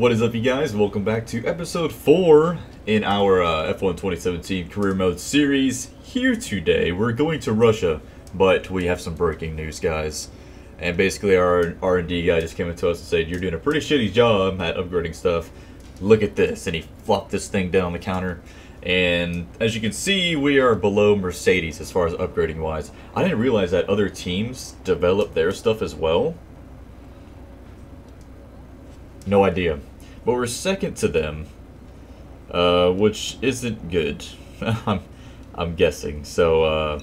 What is up, you guys? Welcome back to episode 4 in our F1 2017 Career Mode series. Here today, we're going to Russia, but we have some breaking news, guys. And basically, our R&D guy just came into us and said, "You're doing a pretty shitty job at upgrading stuff. Look at this," and he flopped this thing down on the counter. And as you can see, we are below Mercedes as far as upgrading wise. I didn't realize that other teams develop their stuff as well. No idea. But we're second to them, which isn't good. I'm guessing. So,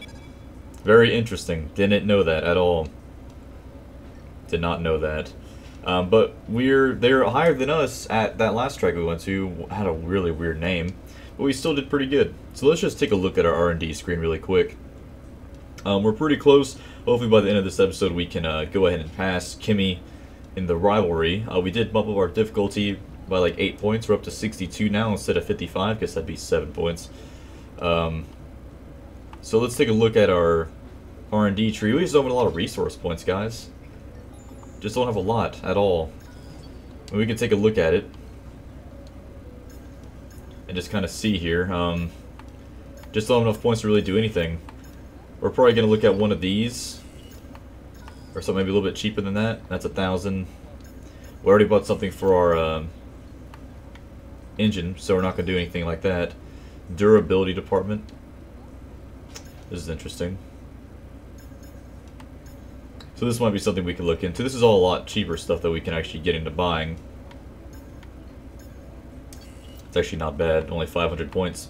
very interesting. Didn't know that at all. Did not know that. But they're higher than us at that last track we went to. Had a really weird name, but we still did pretty good. So let's just take a look at our R&D screen really quick. We're pretty close. Hopefully by the end of this episode we can go ahead and pass Kimmy in the rivalry. We did bump up our difficulty by like 8 points. We're up to 62 now instead of 55. Guess that'd be 7 points. So let's take a look at our R&D tree. We just don't have a lot of resource points, guys. Just don't have a lot at all. And we can take a look at it and just kind of see here. Just don't have enough points to really do anything. We're probably going to look at one of these, or something maybe a little bit cheaper than that. That's 1,000. We already bought something for our engine, so we're not going to do anything like that. Durability department. This is interesting. So this might be something we can look into. This is all a lot cheaper stuff that we can actually get into buying. It's actually not bad, only 500 points.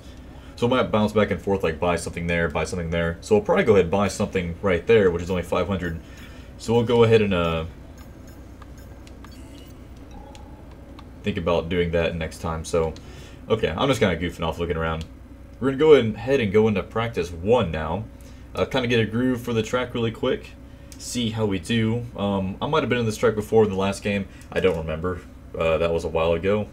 So we might bounce back and forth, like buy something there, buy something there. So we'll probably go ahead and buy something right there, which is only 500. So we'll go ahead and think about doing that next time. So, okay, I'm just kind of goofing off looking around. We're going to go ahead and go into practice 1 now. Kind of get a groove for the track really quick. See how we do. I might have been in this track before in the last game. I don't remember. That was a while ago.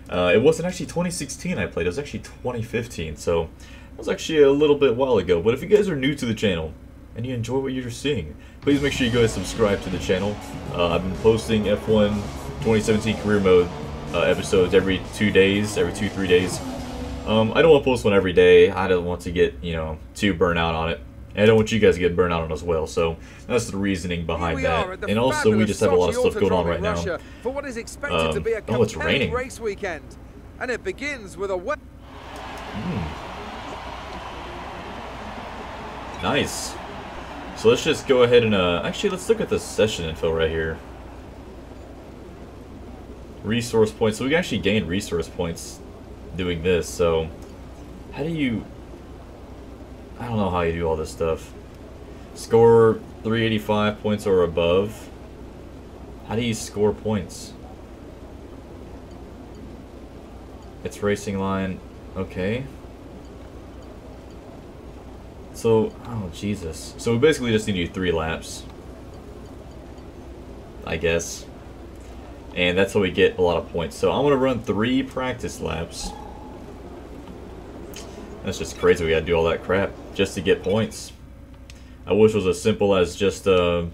It wasn't actually 2016 I played. It was actually 2015. So it was actually a little bit while ago. But if you guys are new to the channel and you enjoy what you're seeing, please make sure you guys subscribe to the channel. I've been posting F1 2017 Career Mode episodes every 2 days, every 2-3 days. I don't want to post one every day. I don't want to get, too burnt out on it. And I don't want you guys to get burnt out on it as well. So that's the reasoning behind that. And also, we just have a lot of stuff going on right now. For what is expected to be a oh, it's raining. Race weekend. And it begins with a Nice. So let's just go ahead and actually let's look at the session info right here. Resource points. So we can actually gain resource points doing this. So how do you... I don't know how you do all this stuff. Score 385 points or above. How do you score points? It's racing line. Okay. So, oh Jesus. So we basically just need to do 3 laps, I guess. And that's how we get a lot of points. So I'm going to run 3 practice laps. That's just crazy. We got to do all that crap just to get points. I wish it was as simple as just the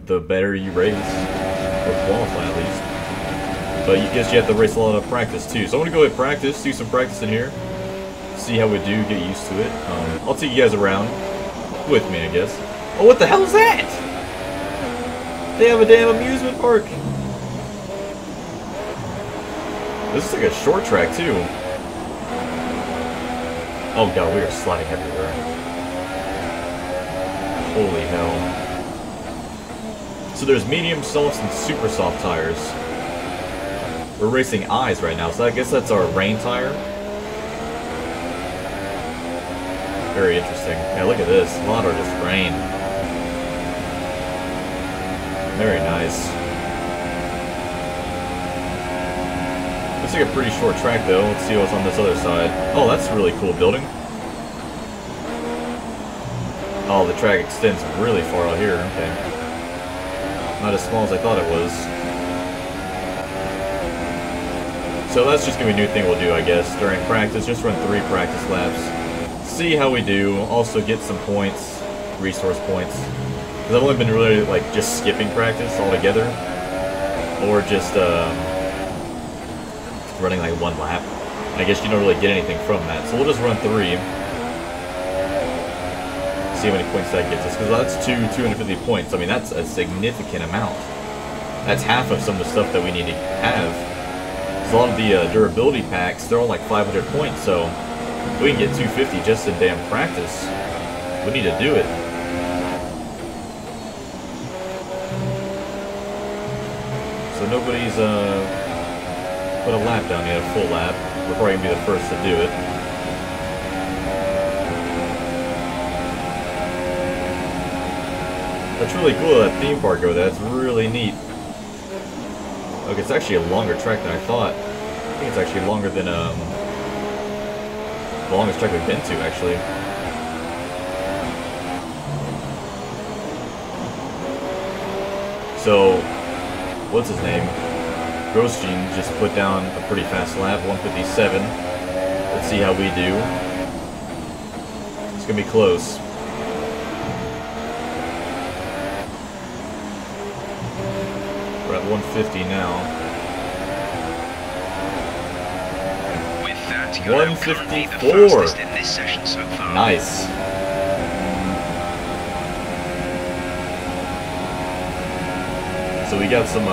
better you race, or qualify at least. But you guess you have to race a lot of practice too. So I'm going to go ahead and practice, do some practice in here. See how we do, get used to it. I'll take you guys around with me, I guess. Oh, what the hell is that? They have a damn amusement park. This is like a short track too. Oh god, we are sliding everywhere. Holy hell. So there's medium softs and super soft tires. We're racing I's right now, so I guess that's our rain tire. Very interesting. Yeah, look at this. A lot of just rain. Very nice. Looks like a pretty short track though. Let's see what's on this other side. Oh, that's a really cool building. Oh, the track extends really far out here. Okay. Not as small as I thought it was. So that's just going to be a new thing we'll do, I guess, during practice. Just run 3 practice laps. See how we do. Also get some points. Resource points. Because I've only been really, like, just skipping practice altogether. Or just, running like one lap. I guess you don't really get anything from that. So we'll just run 3. See how many points that gets us, because that's 250 points. I mean, that's a significant amount. That's half of some of the stuff that we need to have. A lot of the durability packs, they're on like 500 points, so we can get 250 just in damn practice. We need to do it. So nobody's put a lap down yet, a full lap. We're probably gonna be the first to do it. That's really cool, that theme park over there. That's really neat. Okay, it's actually a longer track than I thought. I think it's actually longer than the longest track we've been to, actually. So, what's his name? Grosjean just put down a pretty fast lap, 157. Let's see how we do. It's gonna be close. We're at 150 now. With that, you're 154. the fastest in this session so far. Nice. So we got some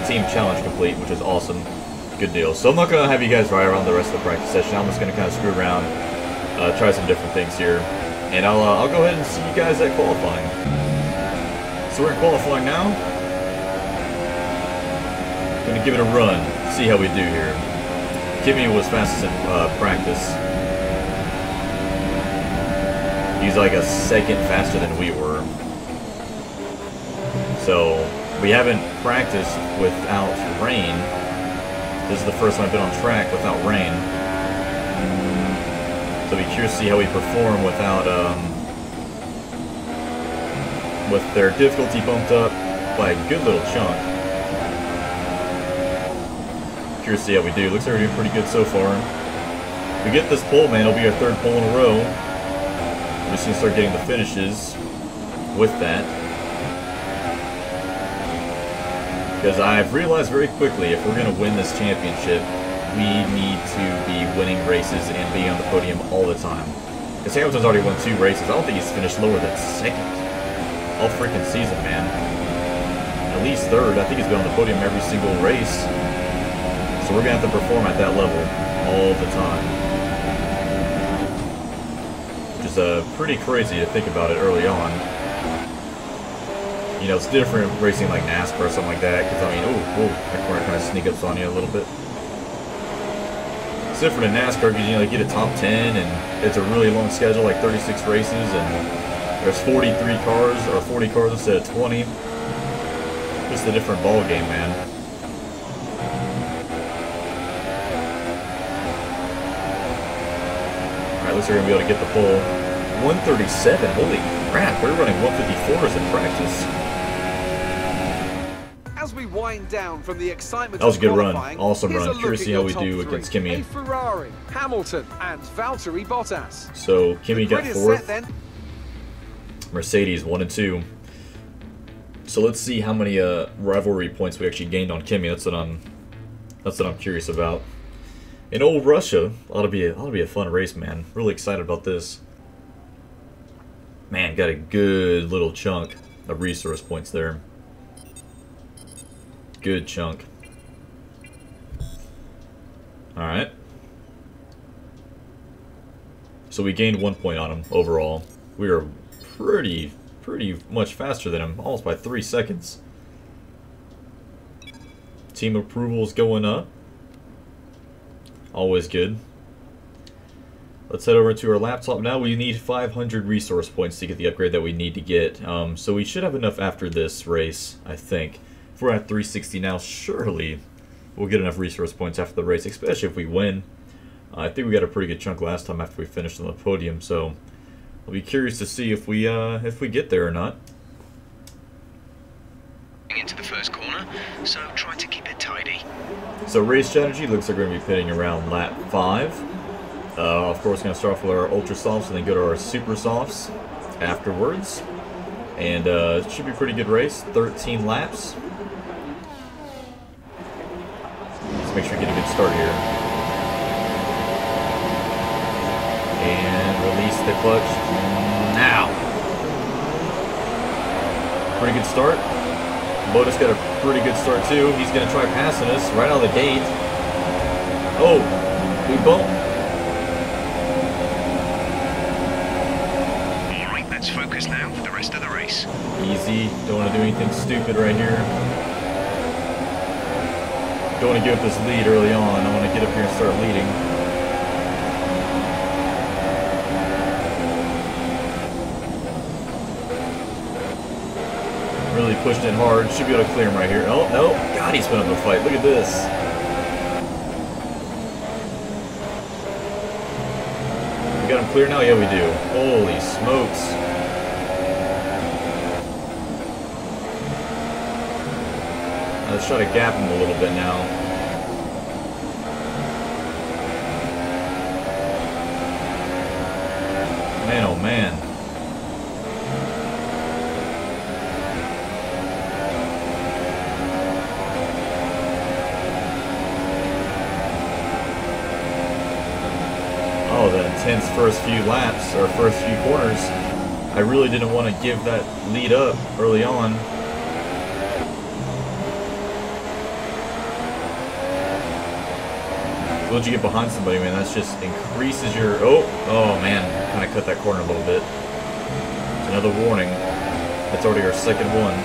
team challenge complete, which is awesome. Good deal. So I'm not gonna have you guys ride around the rest of the practice session. I'm just gonna kind of screw around, try some different things here, and I'll go ahead and see you guys at qualifying. So we're in qualifying now. Gonna give it a run, see how we do here. Kimmy was fastest in practice. He's like a second faster than we were. So we haven't practiced without rain. This is the first time I've been on track without rain. So I'll be curious to see how we perform without with their difficulty bumped up by a good little chunk. Curious to see how we do. Looks like we're doing pretty good so far. If we get this pole, man, it'll be our 3rd pole in a row. We're just gonna start getting the finishes with that. Because I've realized very quickly, if we're gonna win this championship, we need to be winning races and being on the podium all the time. Because Hamilton's already won 2 races. I don't think he's finished lower than 2nd all freaking season, man. At least 3rd. I think he's been on the podium every single race. So we're going to have to perform at that level all the time. Which is pretty crazy to think about it early on. You know, it's different racing like NASCAR or something like that. Because, I mean, that corner kind of sneak ups on you a little bit. It's different in NASCAR because, you know, you get a top 10 and it's a really long schedule, like 36 races. And there's 43 cars, or 40 cars instead of 20. Just a different ball game, man. Looks like we're going to be able to get the pole. 137, holy crap, we're running 154s in practice. As we wind down from the excitement that was a good run, qualifying, awesome run. Curious to see how we do against Kimi. A Ferrari, Hamilton, and Valtteri Bottas. So Kimi got 4th. Then. Mercedes 1 and 2. So let's see how many rivalry points we actually gained on Kimi. That's what I'm curious about. In old Russia, ought to be a fun race, man. Really excited about this. Man, got a good little chunk of resource points there. Good chunk. Alright. So we gained 1 point on him overall. We are pretty much faster than him, almost by 3 seconds. Team approval is going up. Always good. Let's head over to our laptop now. We need 500 resource points to get the upgrade that we need to get. So we should have enough after this race, I think. If we're at 360 now, surely we'll get enough resource points after the race, especially if we win. I think we got a pretty good chunk last time after we finished on the podium, so I'll be curious to see if we get there or not. Into the first corner, so try to keep it tidy. So race strategy looks like we're going to be pitting around lap 5. Of course, going to start off with our Ultra Softs and then go to our Super Softs afterwards. And it should be a pretty good race, 13 laps. So to make sure you get a good start here. And release the clutch now. Pretty good start. Boda's got a pretty good start too. He's going to try passing us right out of the gate. Oh, we bumped. Alright, let's focus now for the rest of the race. Easy. Don't want to do anything stupid right here. Don't want to give up this lead early on. I want to get up here and start leading. Really pushed in hard. Should be able to clear him right here. Oh, no. God, he's putting up a fight. Look at this. We got him clear now? Yeah, we do. Holy smokes. Let's try to gap him a little bit now. Man, oh man. Oh, the intense first few laps, or first few corners. I really didn't want to give that lead up early on. Once you get behind somebody, man, that just increases your... Oh man, kind of cut that corner a little bit. It's another warning. That's already our second one.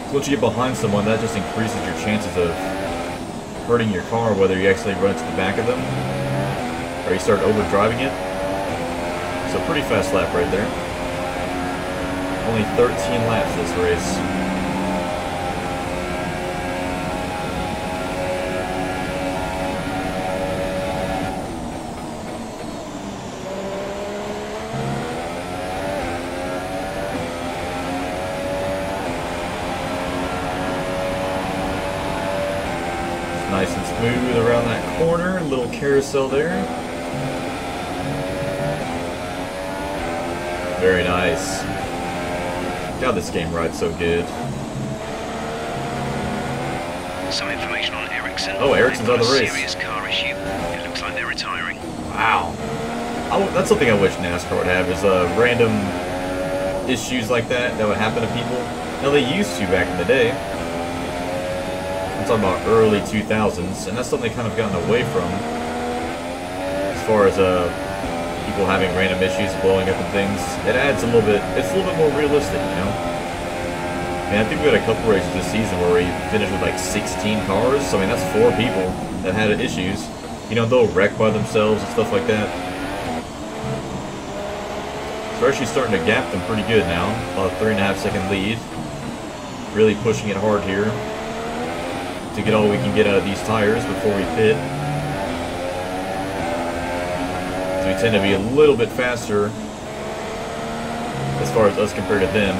So once you get behind someone, that just increases your chances of hurting your car, whether you actually run to the back of them or you start overdriving it. So pretty fast lap right there. Only 13 laps this race. Nice and smooth around that corner, little carousel there. Very nice. God, this game rides so good. Some information on Ericsson. Oh, Ericsson's on the race. Serious car issue. It looks like they're retiring. Wow. That's something I wish NASCAR would have, is random issues like that would happen to people. Now, they used to back in the day. I'm talking about early 2000s, and that's something they've kind of gotten away from as far as people having random issues, blowing up and things. It adds a little bit, it's a little bit more realistic, you know? And I think we had a couple races this season where we finished with like 16 cars, so I mean that's 4 people that had issues. You know, they'll wreck by themselves and stuff like that. So we're actually starting to gap them pretty good now, about a 3.5 second lead. Really pushing it hard here to get all we can get out of these tires before we pit. So we tend to be a little bit faster as far as us compared to them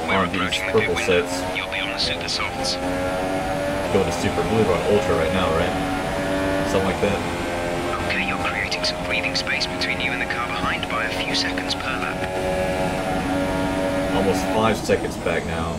on these purple sets. You'll be on the super softs. Going to super blue on ultra right now, right? Something like that. Okay, you're creating some breathing space between you and the car behind by a few seconds per lap. Almost 5 seconds back now.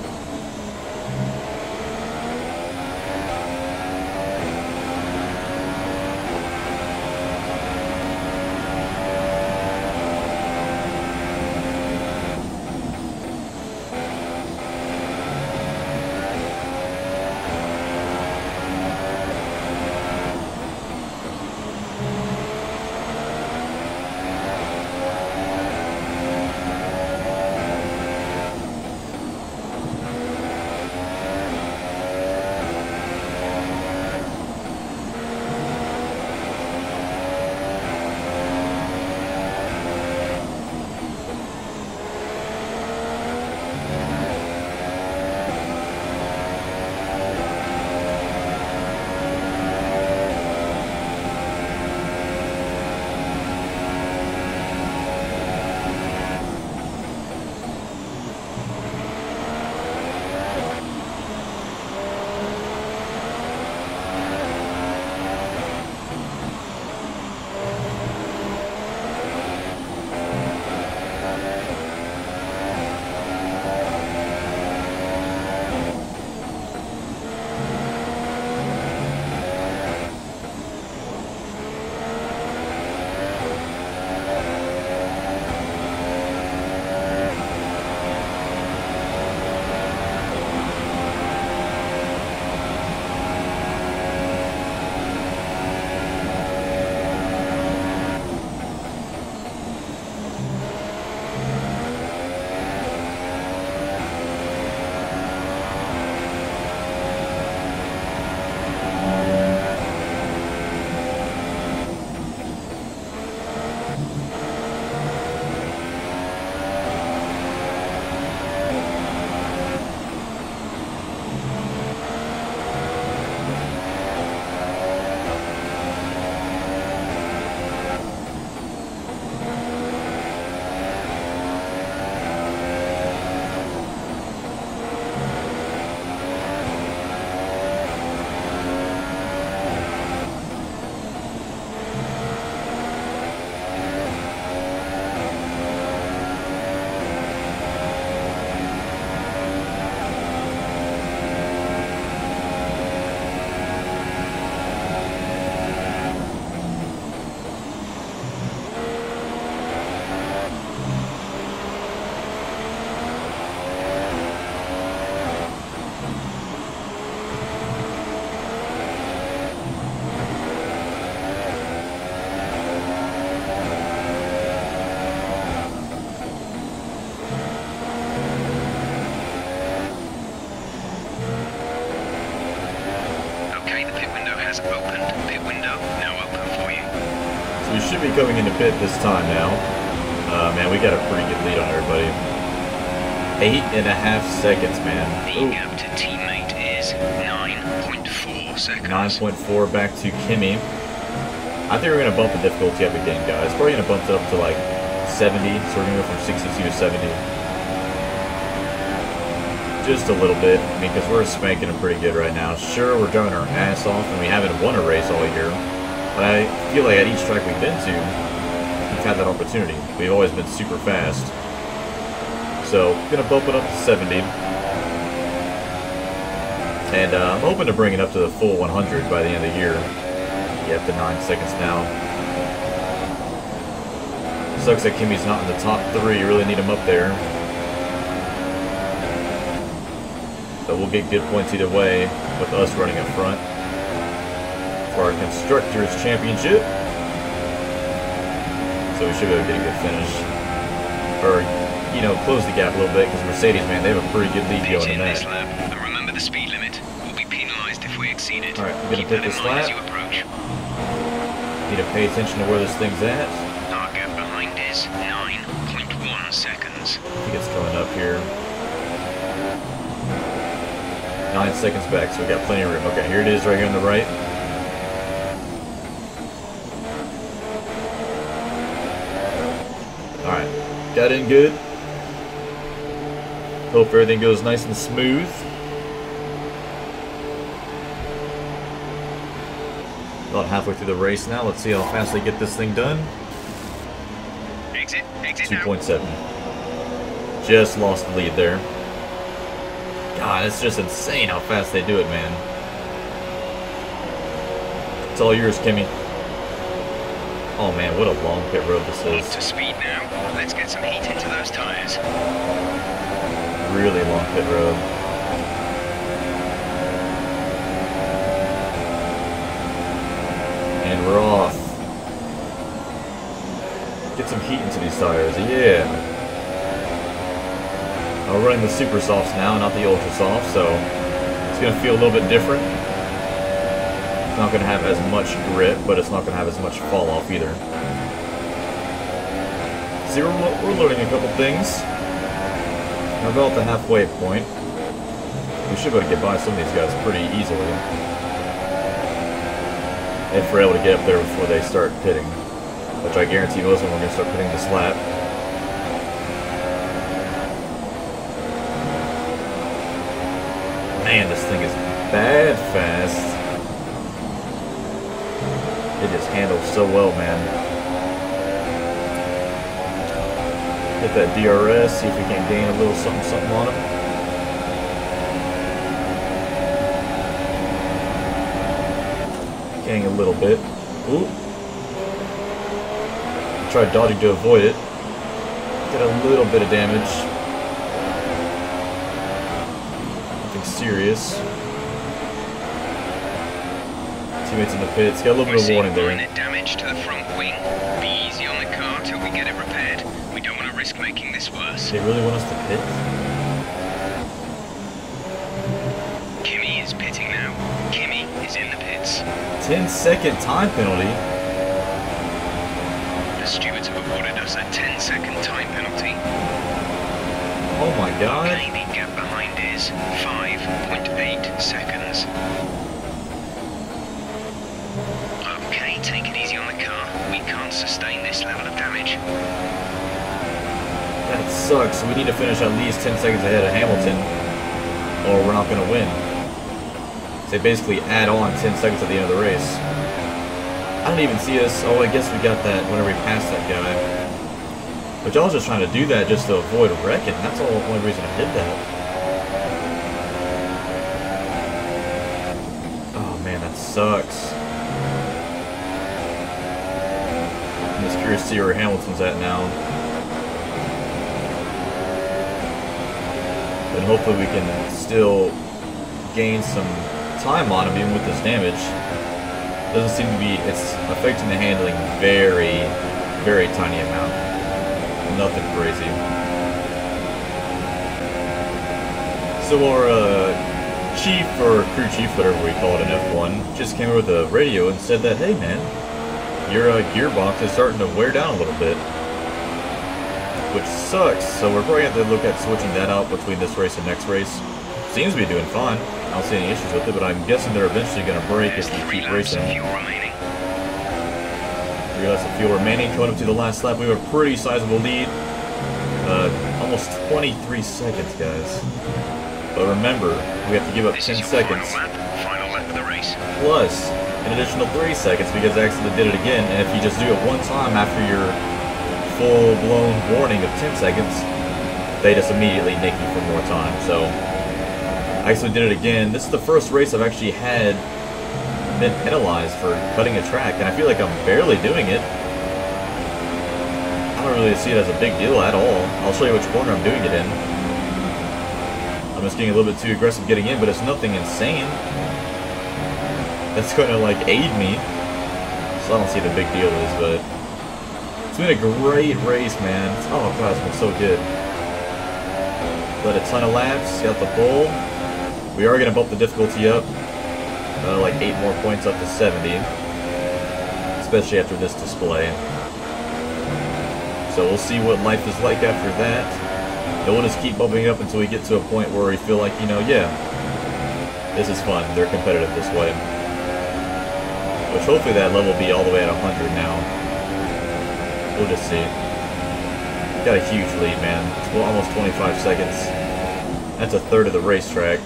has opened. Pit window now open for you. So we should be coming into pit this time now. Man, we got a pretty good lead on everybody. 8.5 seconds, man. The gap to teammate is 9.4 seconds. 9.4 back to Kimmy. I think we're going to bump the difficulty up again, guys. Probably going to bump it up to like 70, so we're going to go from 62 to 70. Just a little bit, I mean, because we're spanking them pretty good right now. Sure, we're driving our ass off, and we haven't won a race all year. But I feel like at each track we've been to, we've had that opportunity. We've always been super fast. So, going to bump it up to 70. And I'm hoping to bring it up to the full 100 by the end of the year. Up to 9 seconds now. Sucks that Kimmy's not in the top 3. You really need him up there. But we'll get good points either way with us running up front for our Constructors Championship. So we should be able to get a good finish. Or, you know, close the gap a little bit because Mercedes, man, they have a pretty good lead going in that. And remember the speed limit. We'll be penalized if we exceed it. Alright, we're going to pick this lap. Need to pay attention to where this thing's at. Our gap behind is 9.1 seconds. I think it's coming up here. 9 seconds back, so we got plenty of room. Okay, here it is right here on the right. Alright, got in good. Hope everything goes nice and smooth. About halfway through the race now. Let's see how fast they get this thing done. Exit 2.7. Just lost the lead there. God, it's just insane how fast they do it, man. It's all yours, Kimmy. Oh man, what a long pit road this is. Up to speed now. Let's get some heat into those tires. Really long pit road. And we're off. Get some heat into these tires, yeah. We're running the super softs now, not the ultra soft, so it's going to feel a little bit different. It's not going to have as much grip, but it's not going to have as much fall off either. See, we're learning a couple things. We're about the halfway point. We should be able to get by some of these guys pretty easily. If we're able to get up there before they start pitting. Which I guarantee most of them are going to start pitting this lap. Man, this thing is bad fast. It just handles so well, man. Hit that DRS, see if we can gain a little something on him. Getting a little bit. Ooh. Tried dodging to avoid it. Did a little bit of damage. Nothing serious. Teammates in the pits. Got a little bit of warning there. Damage to the front wing. Be easy on the car till we get it repaired. We don't want to risk making this worse. They really want us to pit? Kimmy is pitting now. Kimmy is in the pits. 10-second time penalty. The stewards have awarded us a 10-second time penalty. Oh my god. Okay, the gap behind is 5.8 seconds. Okay, take it easy on the car. We can't sustain this level of damage. That sucks. We need to finish at least 10 seconds ahead of Hamilton, or we're not going to win. So they basically add on 10 seconds at the end of the race. I don't even see us. Oh, I guess we got that whenever we passed that guy. But y'all was just trying to do that just to avoid wrecking. That's the only reason I did that. Oh man, that sucks. I'm just curious to see where Hamilton's at now. And hopefully we can still gain some time on him even with this damage. Doesn't seem to be, it's affecting the handling very, very tiny amount. Nothing crazy. So our chief, or crew chief, whatever we call it in F1, just came over with a radio and said that, hey man, your gearbox is starting to wear down a little bit. Which sucks, so we're probably going to have to look at switching that out between this race and next race. Seems to be doing fine. I don't see any issues with it, but I'm guessing they're eventually going to break if you keep racing. 3 laps of fuel remaining. Coming up to the last lap, we have a pretty sizable lead. Almost 23 seconds, guys. But remember, we have to give up 10 seconds. Final lap of the race. Plus an additional 3 seconds because Accident did it again. And if you just do it one time after your full-blown warning of 10 seconds, they just immediately nick you for more time. So I actually did it again. This is the first race I've actually been penalized for cutting a track, and I feel like I'm barely doing it. I don't really see it as a big deal at all. I'll show you which corner I'm doing it in. I'm just getting a little bit too aggressive getting in, but it's nothing insane that's going to like aid me. So I don't see the big deal is, but it's been a great race, man. Oh god, it's been so good. Led a ton of laps, got the pole. We are going to bump the difficulty up, like 8 more points up to 70, especially after this display. So we'll see what life is like after that. And we'll just keep bumping up until we get to a point where we feel like, you know, yeah, this is fun. They're competitive this way. Which hopefully that level will be all the way at 100 now. We'll just see. Got a huge lead, man. Well, almost 25 seconds. That's a third of the racetrack.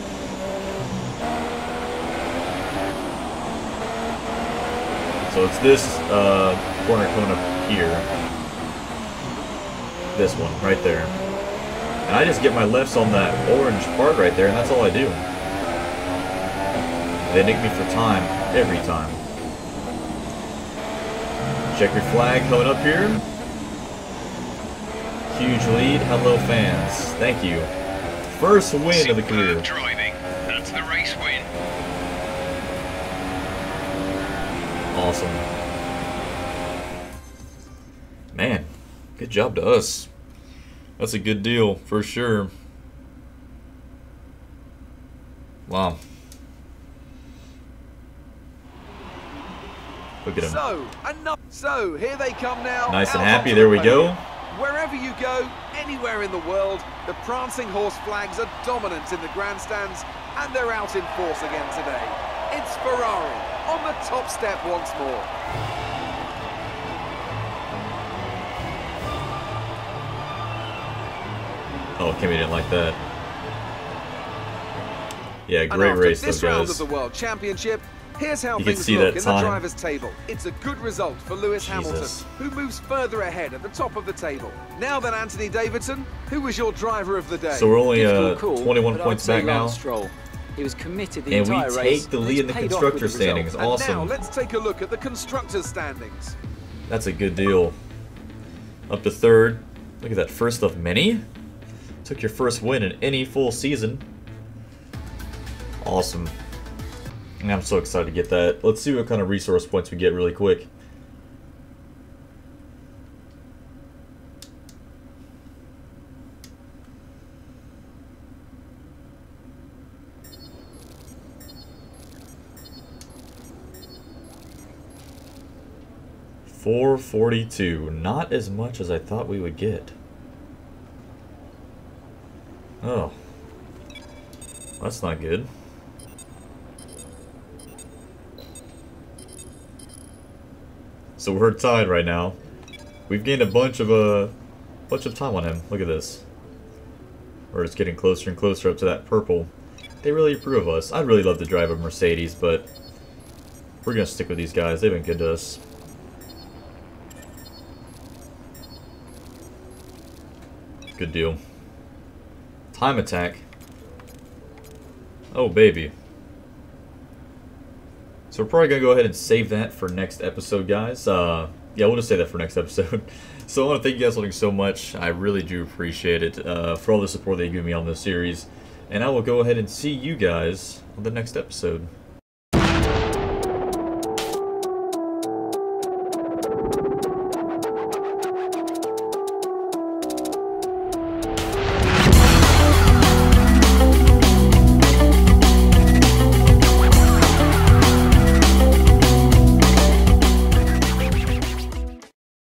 So it's this corner coming up here. This one, right there. And I just get my lefts on that orange part right there, and that's all I do. They nick me for time, every time. Checkered flag coming up here. Huge lead. Hello, fans. Thank you. First win of the career. Driving. That's the race win. Awesome. Man, good job to us. That's a good deal, for sure. Wow. Look at him. So here they come now. Nice and happy. There we go. Wherever you go, anywhere in the world, the prancing horse flags are dominant in the grandstands, and they're out in force again today. It's Ferrari on the top step once more. Oh, Kimmy didn't like that. Yeah, great and race, this those round guys. of the World Championship, here's how You can things see look that in the time. driver's table. It's a good result for Lewis Hamilton, Jesus. who moves further ahead at the top of the table. Now then, Anthony Davidson, who was your driver of the day? So we're only Difficult call, 21 but I'd points say back now. Lance Stroll. He was committed the And we entire race. take the and lead it's in the paid off constructor with the result. standings. And Awesome. now let's take a look at the constructors' standings. That's a good deal. Up to third. Look at that, first of many. Took your first win in any full season. Awesome. And I'm so excited to get that. Let's see what kind of resource points we get really quick. $442. Not as much as I thought we would get. Oh. That's not good. So we're tied right now. We've gained a bunch of time on him. Look at this. We're just getting closer and closer up to that purple. They really approve of us. I'd really love to drive a Mercedes, but we're gonna stick with these guys. They've been good to us. Good deal. Time attack. Oh, baby. So we're probably going to go ahead and save that for next episode, guys. Yeah, we'll just say that for next episode. So I want to thank you guys for watching so much. I really do appreciate it for all the support that you give me on this series. And I will go ahead and see you guys on the next episode.